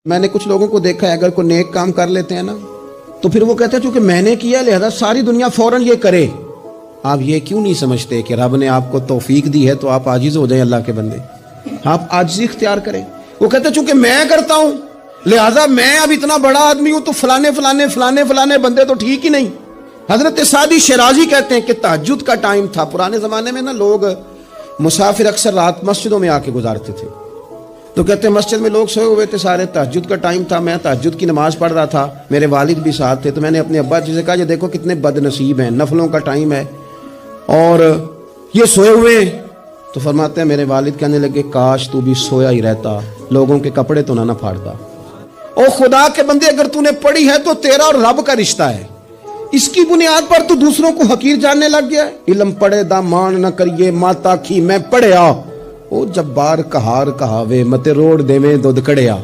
میں نے کچھ لوگوں کو دیکھا ہے اگر کوئی نیک کام کر لیتے ہیں نا تو پھر وہ کہتے ہیں چونکہ میں نے کیا لہذا ساری دنیا فوراً یہ کرے. آپ یہ کیوں نہیں سمجھتے کہ رب نے آپ کو توفیق دی ہے تو آپ عاجز ہو جائیں اللہ کے بندے, آپ عاجزی اختیار کریں. وہ کہتے ہیں چونکہ میں کرتا ہوں لہذا میں اب اتنا بڑا آدمی ہوں تو فلانے فلانے فلانے فلانے بندے تو ٹھیک ہی نہیں. حضرت سعدی شیرازی کہتے ہیں کہ تہجد کا ٹائم تھا پرانے زمانے میں نا, لوگ مسافر اکثر رات مسجدوں میں آ کے گزارتے تھے تو کہتے ہیں مسجد میں لوگ سوئے ہوئے تھے سارے, تہجد کا ٹائم تھا, میں تہجد کی نماز پڑھ رہا تھا, میرے والد بھی ساتھ تھے, تو میں نے اپنے ابا جی سے کہا یہ دیکھو کتنے بد نصیب ہیں, نفلوں کا ٹائم ہے اور یہ سوئے ہوئے ہیں. تو فرماتے ہیں میرے والد کہنے لگے کاش تو بھی سویا ہی رہتا, لوگوں کے کپڑے تو نہ پھاڑتا. او خدا کے بندے اگر تو نے پڑھی ہے تو تیرا اور رب کا رشتہ ہے, اس کی بنیاد پر تو دوسروں کو حقیر جاننے لگ گیا. علم پڑھے دا مان نہ کریے ماتا کی میں پڑھیا, او جبار کہار کہاوے متے روڑ دے میں دودھ کڑیا.